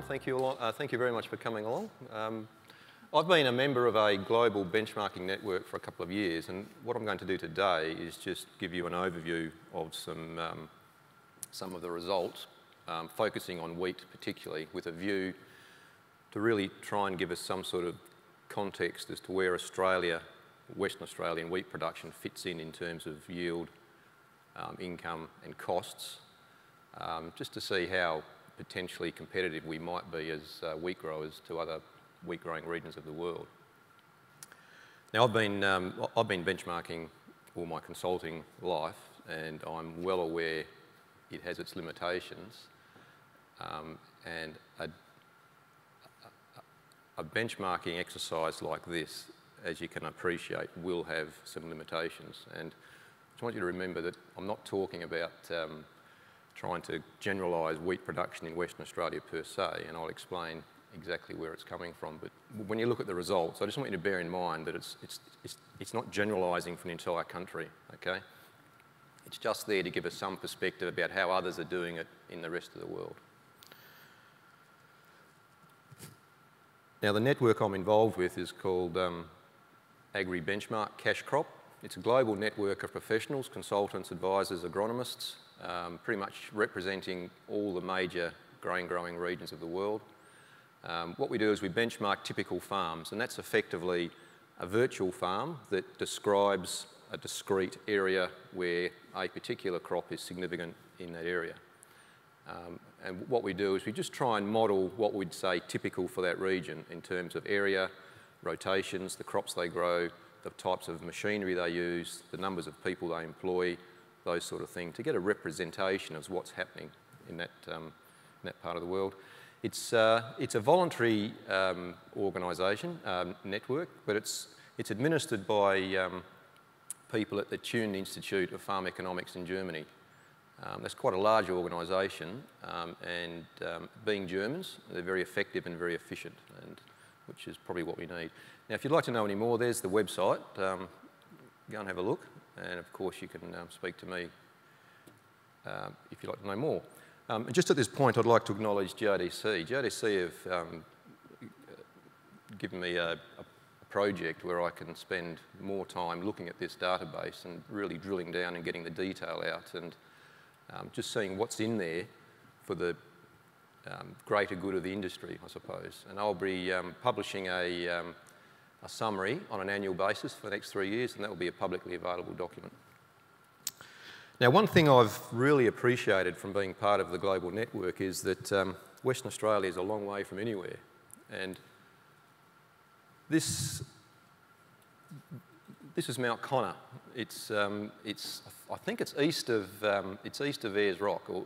Thank you, thank you very much for coming along. I've been a member of a global benchmarking network for a couple of years, and what I'm going to do today is just give you an overview of some of the results, focusing on wheat particularly, with a view to really try and give us some sort of context as to where Australia, Western Australian wheat production fits in terms of yield, income and costs, just to see how potentially competitive we might be as wheat growers to other wheat growing regions of the world. Now I've been benchmarking all my consulting life, and I'm well aware it has its limitations, and a benchmarking exercise like this, as you can appreciate, will have some limitations. And I just want you to remember that I'm not talking about trying to generalise wheat production in Western Australia per se, and I'll explain exactly where it's coming from. But when you look at the results, I just want you to bear in mind that it's not generalising for an entire country, okay? It's just there to give us some perspective about how others are doing it in the rest of the world. Now, the network I'm involved with is called Agribusiness Cash Crop. It's a global network of professionals, consultants, advisors, agronomists, pretty much representing all the major grain-growing regions of the world. What we do is we benchmark typical farms, and that's effectively a virtual farm that describes a discrete area where a particular crop is significant in that area. And what we do is we just try and model what we'd say typical for that region in terms of area, rotations, the crops they grow, the types of machinery they use, the numbers of people they employ, those sort of things, to get a representation of what's happening in that part of the world. It's a voluntary organisation, network, but it's administered by people at the Thun Institute of Farm Economics in Germany. That's quite a large organisation, and being Germans, they're very effective and very efficient, which is probably what we need. Now, if you'd like to know any more, there's the website. Go and have a look, and of course you can speak to me if you'd like to know more. Just at this point, I'd like to acknowledge GRDC. GRDC have given me a project where I can spend more time looking at this database and really drilling down and getting the detail out, and just seeing what's in there for the greater good of the industry, I suppose. And I'll be publishing a summary on an annual basis for the next 3 years, and that will be a publicly available document. Now, one thing I've really appreciated from being part of the global network is that Western Australia is a long way from anywhere, and this is Mount Connor. I think it's east of Ayers Rock or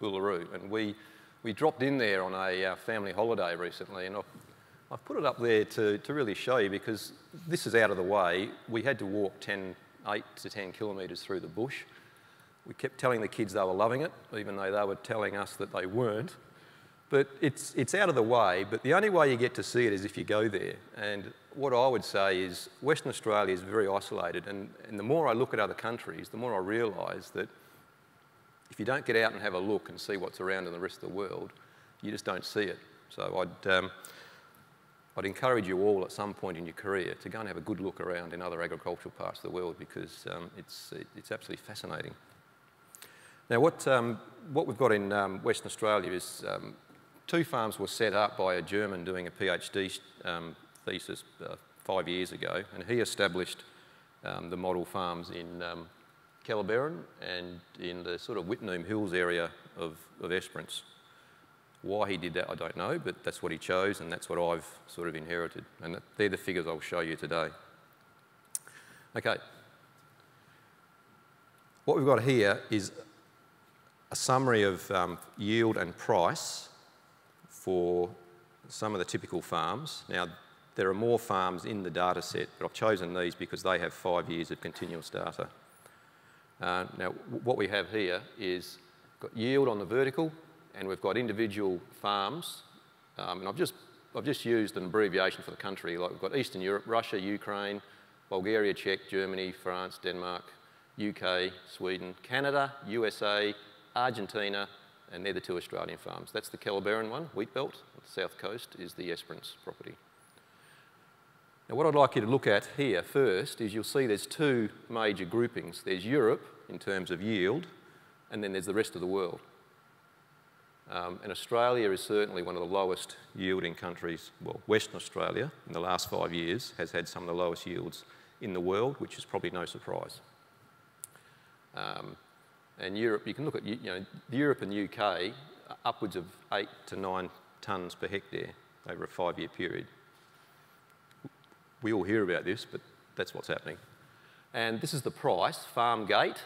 Uluru, and we dropped in there on a family holiday recently, and I've put it up there to really show you, because this is out of the way. We had to walk 8 to 10 kilometres through the bush. We kept telling the kids they were loving it, even though they were telling us that they weren't. But it's out of the way, but the only way you get to see it is if you go there. And what I would say is Western Australia is very isolated, and the more I look at other countries, the more I realise that if you don't get out and have a look and see what's around in the rest of the world, you just don't see it. So I'd encourage you all at some point in your career to go and have a good look around in other agricultural parts of the world, because it's absolutely fascinating. Now, what we've got in Western Australia is 2 farms were set up by a German doing a PhD thesis 5 years ago, and he established the model farms in Kellerberrin and in the sort of Whitnoom Hills area of Esperance. Why he did that, I don't know, but that's what he chose, and that's what I've sort of inherited. And they're the figures I'll show you today. Okay. What we've got here is a summary of yield and price for some of the typical farms. Now, there are more farms in the data set, but I've chosen these because they have 5 years of continuous data. Now, what we have here is got yield on the vertical, and we've got individual farms, and I've just used an abbreviation for the country. Like, we've got Eastern Europe, Russia, Ukraine, Bulgaria, Czech, Germany, France, Denmark, UK, Sweden, Canada, USA, Argentina, and they're the two Australian farms. That's the Kellerberrin one, wheat belt. On the south coast is the Esperance property. Now what I'd like you to look at here first is you'll see there's two major groupings. There's Europe in terms of yield, and then there's the rest of the world. And Australia is certainly one of the lowest yielding countries. Well, Western Australia in the last 5 years has had some of the lowest yields in the world, which is probably no surprise. And Europe, you can look at, Europe and UK, upwards of 8 to 9 tonnes per hectare over a 5-year period. We all hear about this, but that's what's happening. And this is the price, farm gate,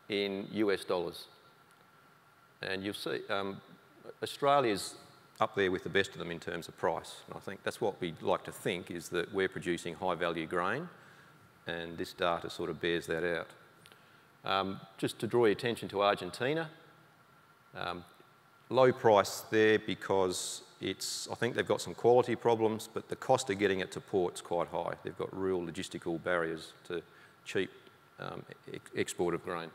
in US dollars. And you'll see, Australia's up there with the best of them in terms of price. And I think that's what we like to think, is that we're producing high value grain, and this data sort of bears that out. Just to draw your attention to Argentina, low price there because I think they've got some quality problems, but the cost of getting it to port's quite high. They've got real logistical barriers to cheap export of grain.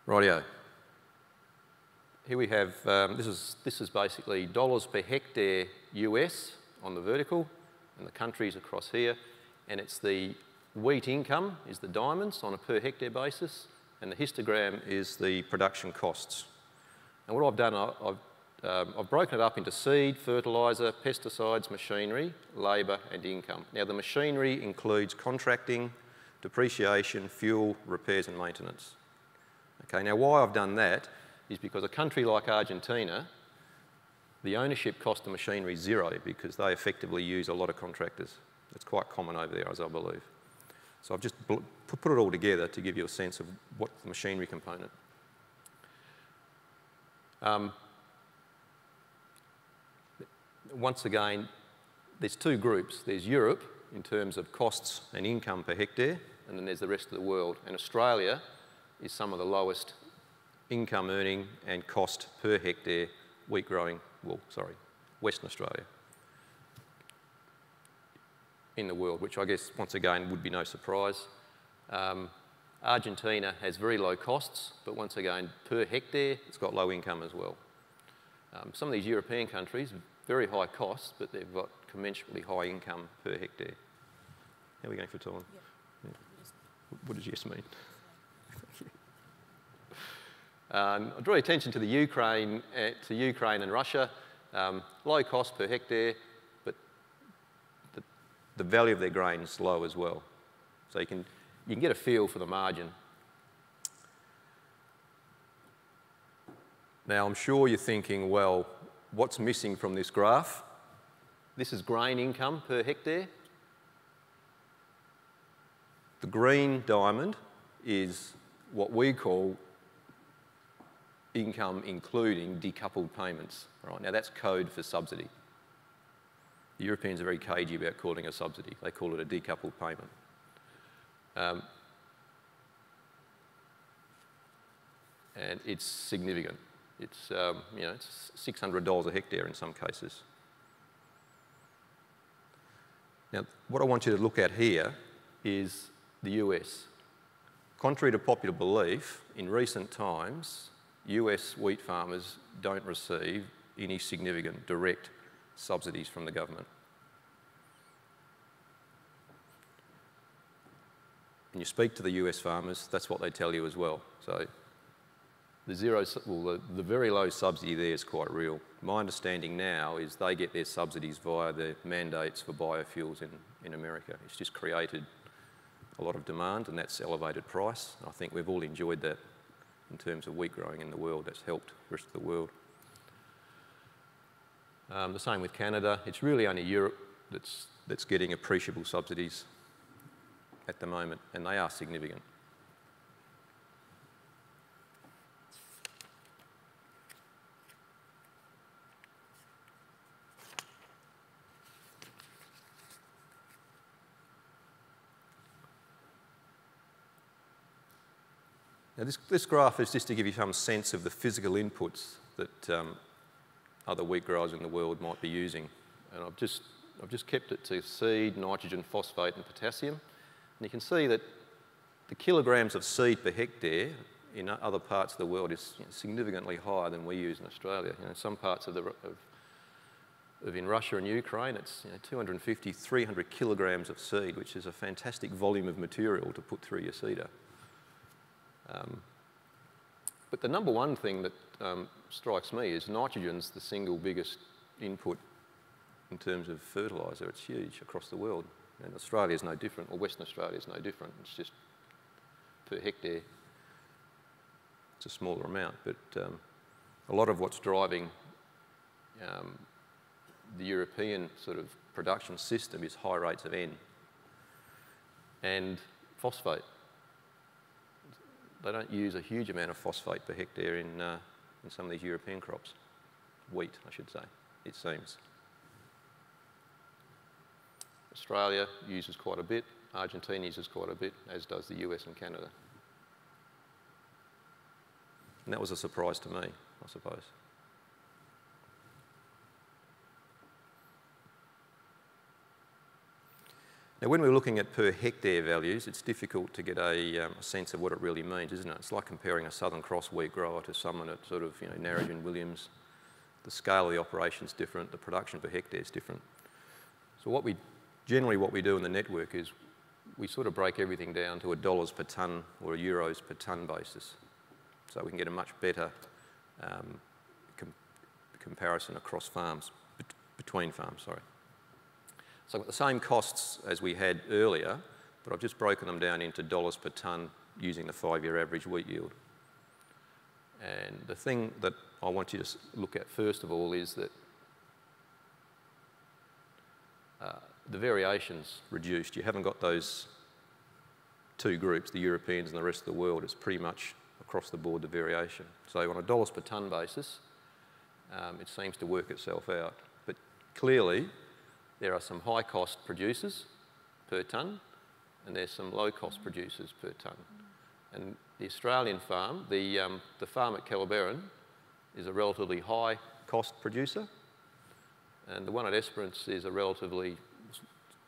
Rightio. Here we have, this is basically dollars per hectare US on the vertical, and the countries across here, and it's the wheat income is the diamonds on a per hectare basis, and the histogram is the production costs. And what I've done, I've broken it up into seed, fertiliser, pesticides, machinery, labour and income. Now the machinery includes contracting, depreciation, fuel, repairs and maintenance. Okay, now why I've done that is because a country like Argentina, the ownership cost of machinery is zero because they effectively use a lot of contractors. It's quite common over there, as I believe. So I've just put it all together to give you a sense of what the machinery component. Once again, there's two groups. There's Europe in terms of costs and income per hectare, and then there's the rest of the world. And Australia is some of the lowest income earning and cost per hectare wheat growing, Western Australia in the world, which I guess, once again, would be no surprise. Argentina has very low costs, but once again, per hectare, it's got low income as well. Some of these European countries, very high costs, but they've got commensurately high income per hectare. How are we going for time? Yeah. What does yes mean? I draw your attention to the Ukraine and Russia. Low cost per hectare, but the value of their grain is low as well. So you can get a feel for the margin. Now I'm sure you're thinking, well, what's missing from this graph? This is grain income per hectare. The green diamond is what we call income including decoupled payments. Right, now that's code for subsidy. The Europeans are very cagey about calling it a subsidy. They call it a decoupled payment. And it's significant. It's, it's $600 a hectare in some cases. Now, what I want you to look at here is the US. Contrary to popular belief, in recent times, US wheat farmers don't receive any significant direct subsidies from the government. And you speak to the US farmers, that's what they tell you as well. So the very low subsidy there is quite real. My understanding now is they get their subsidies via the mandates for biofuels in America. It's just created a lot of demand, and that's elevated price. I think we've all enjoyed that in terms of wheat growing in the world. That's helped the rest of the world. The same with Canada. It's really only Europe that's getting appreciable subsidies at the moment, and they are significant. Now this graph is just to give you some sense of the physical inputs that other wheat growers in the world might be using. And I've just kept it to seed, nitrogen, phosphate and potassium. And you can see that the kilograms of seed per hectare in other parts of the world is significantly higher than we use in Australia. Some parts of in Russia and Ukraine, it's 250, 300 kilograms of seed, which is a fantastic volume of material to put through your seeder. But the number one thing that strikes me is nitrogen's the single biggest input in terms of fertiliser. It's huge across the world. And Australia's no different, or Western Australia's no different. It's just per hectare, it's a smaller amount. But a lot of what's driving the European sort of production system is high rates of N and phosphate. They don't use a huge amount of phosphate per hectare in some of these European crops. Wheat, I should say, it seems. Australia uses quite a bit, Argentina uses quite a bit, as does the US and Canada. And that was a surprise to me, I suppose. Now, when we're looking at per hectare values, it's difficult to get a sense of what it really means, isn't it? It's like comparing a Southern Cross wheat grower to someone at sort of, Narrogin Williams. The scale of the operation's different, the production per hectare is different. So generally what we do in the network is we sort of break everything down to a dollars per tonne or a euros per tonne basis. So we can get a much better comparison across farms, between farms, sorry. So I've got the same costs as we had earlier, but I've just broken them down into dollars per tonne using the 5-year average wheat yield. And the thing that I want you to look at first of all is that the variation's reduced. You haven't got those two groups, the Europeans and the rest of the world. It's pretty much across the board, the variation. So on a dollars per tonne basis, it seems to work itself out. But clearly, there are some high-cost producers per tonne, and there's some low-cost producers per tonne. And the Australian farm, the farm at Kellerberrin, is a relatively high-cost producer, and the one at Esperance is a relatively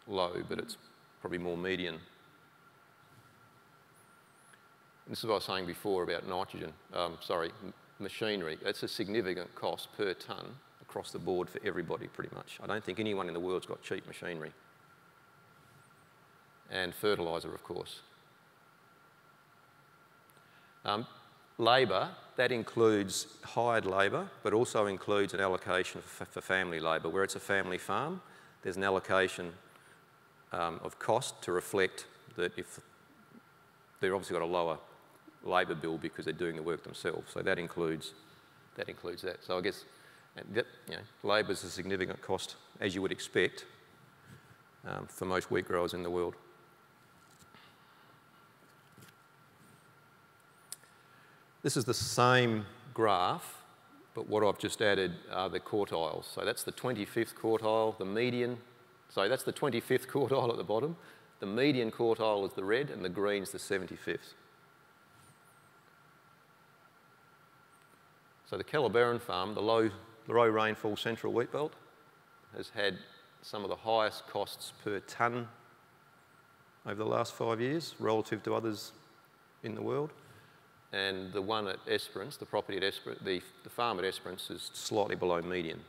low, but it's probably more median. And this is what I was saying before about machinery. It's a significant cost per tonne across the board for everybody, pretty much. I don't think anyone in the world's got cheap machinery. And fertiliser, of course. Labour, that includes hired labour, but also includes an allocation for family labour. Where it's a family farm, there's an allocation of cost to reflect that if they've obviously got a lower labour bill because they're doing the work themselves. So that includes that. So I guess labour is a significant cost, as you would expect, for most wheat growers in the world. This is the same graph, but what I've just added are the quartiles. So that's the 25th quartile, the median. So that's the 25th quartile at the bottom. The median quartile is the red, and the green's the 75th. So the Kellerberrin farm, the low rainfall central wheat belt, has had some of the highest costs per tonne over the last 5 years relative to others in the world. And the one at Esperance, the property at Esperance, the farm at Esperance is slightly below median.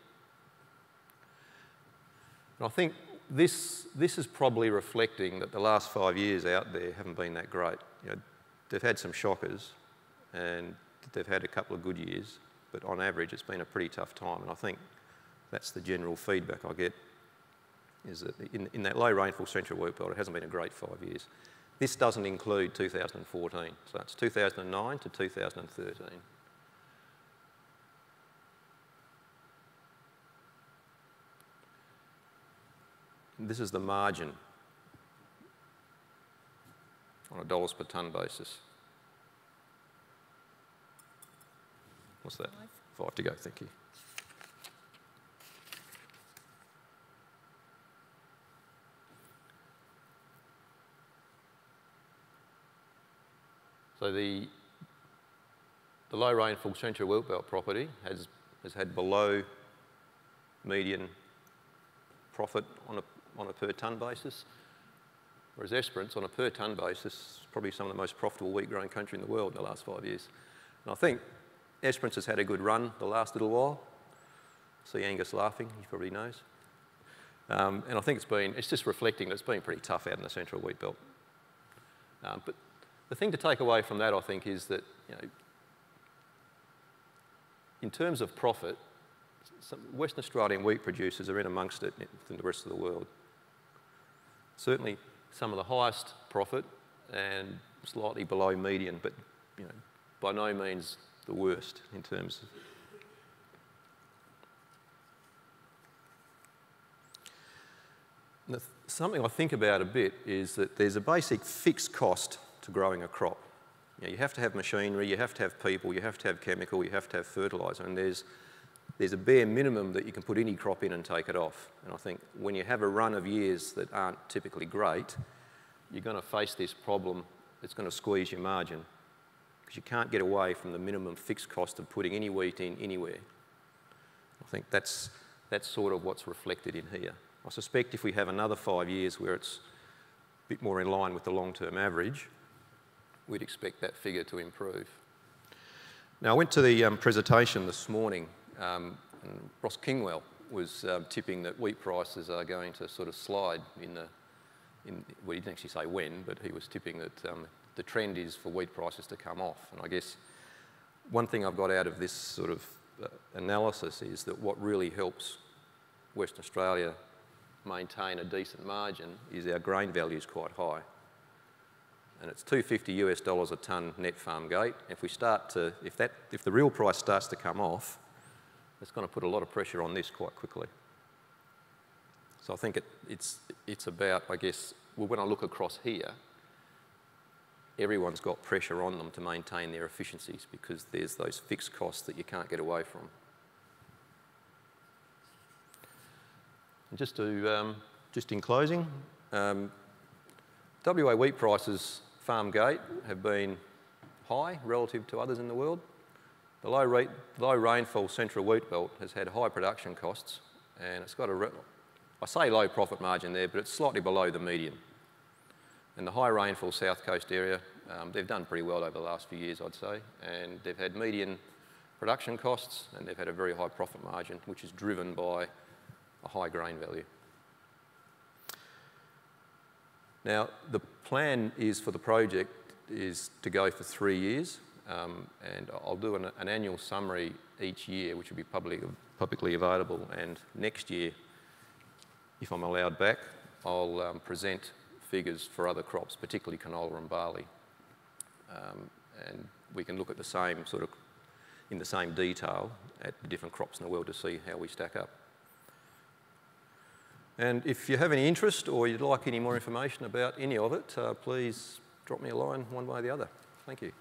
And I think this is probably reflecting that the last 5 years out there haven't been that great. They've had some shockers and they've had a couple of good years, but on average it's been a pretty tough time, and I think that's the general feedback I get, is that in that low rainfall central wheat belt it hasn't been a great 5 years. This doesn't include 2014, so that's 2009 to 2013. And this is the margin on a dollars per tonne basis. What's that? 5 to go, thank you. So the low rainfall central wheat belt property has had below median profit on a per tonne basis. Whereas Esperance, on a per tonne basis, is probably some of the most profitable wheat growing country in the world in the last 5 years. And I think Esperance has had a good run the last little while. See Angus laughing, he probably knows. And I think it's just reflecting that it's been pretty tough out in the central wheat belt. But the thing to take away from that, I think, is that, you know, in terms of profit, some Western Australian wheat producers are in amongst it than the rest of the world. Certainly some of the highest profit and slightly below median, but, you know, by no means the worst in terms of... Something I think about a bit is that there's a basic fixed cost to growing a crop. You know, you have to have machinery, you have to have people, you have to have chemical, you have to have fertiliser, and there's a bare minimum that you can put any crop in and take it off. And I think when you have a run of years that aren't typically great, you're going to face this problem that's going to squeeze your margin, because you can't get away from the minimum fixed cost of putting any wheat in anywhere. I think that's sort of what's reflected in here. I suspect if we have another 5 years where it's a bit more in line with the long-term average, we'd expect that figure to improve. Now, I went to the presentation this morning, and Ross Kingwell was tipping that wheat prices are going to sort of slide well, he didn't actually say when, but he was tipping that the trend is for wheat prices to come off. And I guess one thing I've got out of this sort of analysis is that what really helps Western Australia maintain a decent margin is our grain value is quite high. And it's $250 a tonne net farm gate. If the real price starts to come off, it's going to put a lot of pressure on this quite quickly. So I think it's about, I guess, well, when I look across here, everyone's got pressure on them to maintain their efficiencies because there's those fixed costs that you can't get away from. And just in closing, WA wheat prices farm gate have been high relative to others in the world. The low rainfall central wheat belt has had high production costs, and it's got I say low profit margin there, but it's slightly below the median. And the high rainfall south coast area, they've done pretty well over the last few years, I'd say, and they've had median production costs, and they've had a very high profit margin, which is driven by a high grain value. Now, the plan is for the project is to go for 3 years, and I'll do an annual summary each year, which will be publicly available, and next year, if I'm allowed back, I'll present figures for other crops, particularly canola and barley. And we can look at the same sort of, in the same detail at the different crops in the world to see how we stack up. And if you have any interest or you'd like any more information about any of it, please drop me a line one way or the other. Thank you.